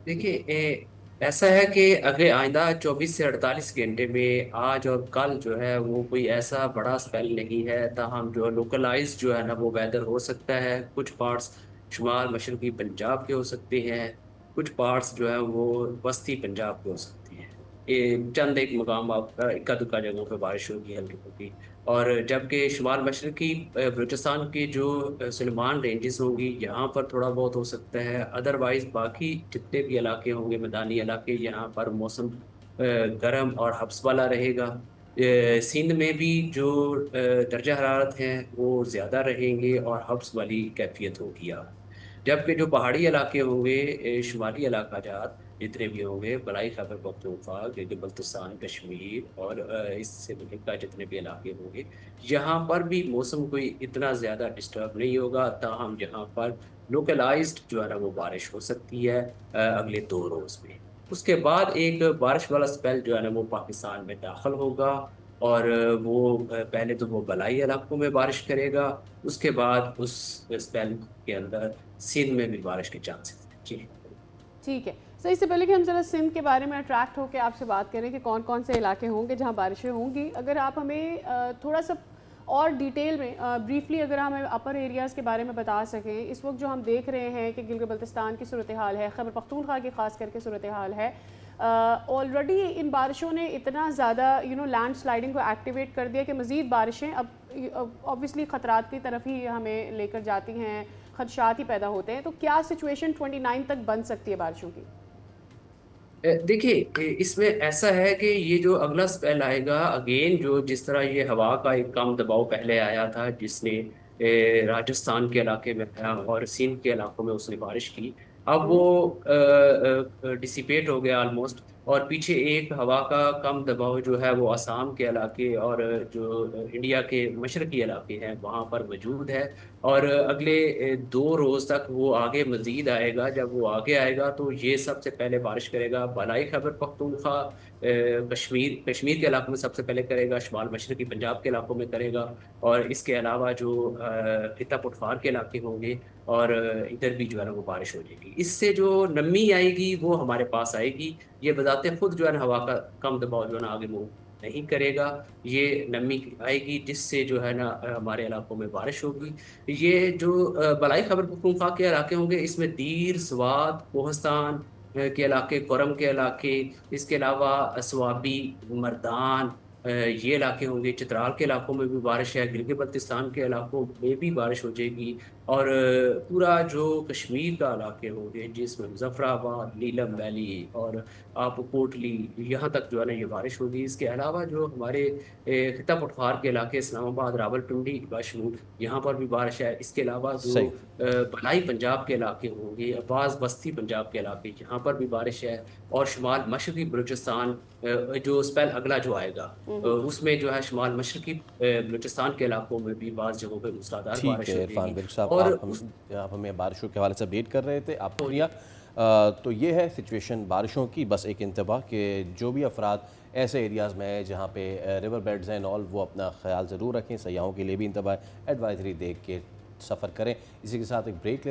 देखिए, ऐसा है कि अगले आइंदा 24 से 48 घंटे में आज और कल जो है वो कोई ऐसा बड़ा स्पेल नहीं है। ताहम जो लोकलाइज जो है ना वो वेदर हो सकता है। कुछ पार्ट्स शुमाल मशरकी पंजाब के हो सकते हैं। कुछ पार्ट्स जो है वो वस्ती पंजाब के हो सकते हैं। ये चंद एक मकाम पर इक्का दुक्का जगहों पर बारिश होगी, हल्की फुल्की। और जबकि शुमाल मशरकी बलूचिस्तान की जो सुलेमान रेंजेस होंगी यहाँ पर थोड़ा बहुत हो सकता है। अदरवाइज बाकी जितने भी इलाके होंगे, मैदानी इलाके, यहाँ पर मौसम गर्म और हब्स वाला रहेगा। सिंध में भी जो दर्जा हरारत है वो ज़्यादा रहेंगे और हब्स वाली कैफियत होगी। यहाँ जबकि जो पहाड़ी इलाके होंगे, शुमाली इलाका जात जितने भी होंगे, बलाई खैबर पख्तूनख्वा, गिलगित बल्तिस्तान, कश्मीर और इससे मुतल्लिका जितने भी इलाके होंगे, यहाँ पर भी मौसम कोई इतना ज़्यादा डिस्टर्ब नहीं होगा। ताहम यहाँ पर लोकलाइज्ड जो है ना वो बारिश हो सकती है अगले 2 रोज़ में। उसके बाद एक बारिश वाला स्पेल जो है ना वो पाकिस्तान में दाखिल होगा। और पहले तो वो बलाई इलाकों में बारिश करेगा। उसके बाद उस स्पेल के अंदर सिंध में भी बारिश के चांसेस हैं जी। ठीक है। सर, इससे पहले कि हम ज़रा सिंध के बारे में अट्रैक्ट होकर आपसे बात करें कि कौन कौन से इलाके होंगे जहाँ बारिशें होंगी, अगर आप हमें थोड़ा सा और डिटेल में ब्रीफली अगर हमें अपर एरियाज़ के बारे में बता सकें। इस वक्त जो हम देख रहे हैं कि गिलगित बल्तिस्तान की सूरत हाल है, खैबर पख्तूनख्वा की ख़ास करके सूरत हाल है, ऑलरेडी इन बारिशों ने इतना ज़्यादा लैंड स्लाइडिंग को एक्टिवेट कर दिया कि मज़ीद बारिशें अब ऑब्वियसली ख़तरात की तरफ ही हमें लेकर जाती हैं, खदशात ही पैदा होते हैं। तो क्या सिचुएशन 29 तक बन सकती है बारिशों की? देखिए, इसमें ऐसा है कि ये जो अगला स्पेल आएगा अगेन, जो जिस तरह ये हवा का एक कम दबाव पहले आया था जिसने राजस्थान के इलाके में था और सिंध के इलाकों में उसने बारिश की, अब वो डिसिपेट हो गया ऑलमोस्ट। और पीछे एक हवा का कम दबाव जो है वो असम के इलाके और जो इंडिया के मशरकी इलाके हैं वहाँ पर मौजूद है। और अगले 2 रोज तक वो आगे मजीद आएगा। जब वो आगे आएगा तो ये सबसे पहले बारिश करेगा बलाई खैबर पख्तूनख्वा, कश्मीर के इलाकों में सबसे पहले करेगा, शुमाल मशरकी पंजाब के इलाकों में करेगा। और इसके अलावा जो खिता पटवार के इलाके होंगे और इधर भी जो है ना वो बारिश हो जाएगी। इससे जो नमी आएगी वो हमारे पास आएगी। ये बताते खुद जो है ना हवा का कम दबाव जो है ना आगे मूव नहीं करेगा। ये नमी आएगी जिससे जो है ना हमारे इलाकों में बारिश होगी। ये जो बलाई खैबर पख्तूनख्वा के इलाके होंगे, इसमें दीर, स्वात, कोहस्तान के इलाके, कोरम के इलाके, इसके अलावा स्वाबी, मर्दान, ये इलाके होंगे। चित्राल के इलाकों में भी बारिश है, गिलगित बल्तिस्तान के इलाकों में भी बारिश हो जाएगी। और पूरा जो कश्मीर का इलाके होंगे जिसमें मुजफ्फराबाद, नीलम वैली और आप कोटली, यहाँ तक जो है ना ये बारिश होगी। इसके अलावा जो हमारे खिता पठवार के इलाके, इस्लामाबाद, रावलपिंडी, बशमूल, यहाँ पर भी बारिश है। इसके अलावा जो सही। भलाई पंजाब के इलाके होंगे, अब्बास बस्ती पंजाब के इलाके, यहाँ पर भी बारिश है। और शुमाल मशरकी बलूचिस्तान, जो स्पेल अगला जो आएगा उसमें जो है शुमाल मशरकी बलूचिस्तान के इलाकों में भी बाज़ जगहों पर मूसलाधार ठीक बारिश है हो इरफान जाएगी। बिल्क साहब, और उस आप हमें बारिशों के हवाले से अपडेट कर रहे थे, आपका हो शुक्रिया। जाएगी। तो ये है सिचुएशन बारिशों की। बस एक इंतबाह कि जो भी अफराद ऐसे एरियाज़ में हैं जहाँ पे रिवर बेड्स हैं ऑल, वो अपना ख्याल ज़रूर रखें। सयाहों के लिए भी इंतबाह एडवाइजरी देख के सफ़र करें। इसी के साथ एक ब्रेक ले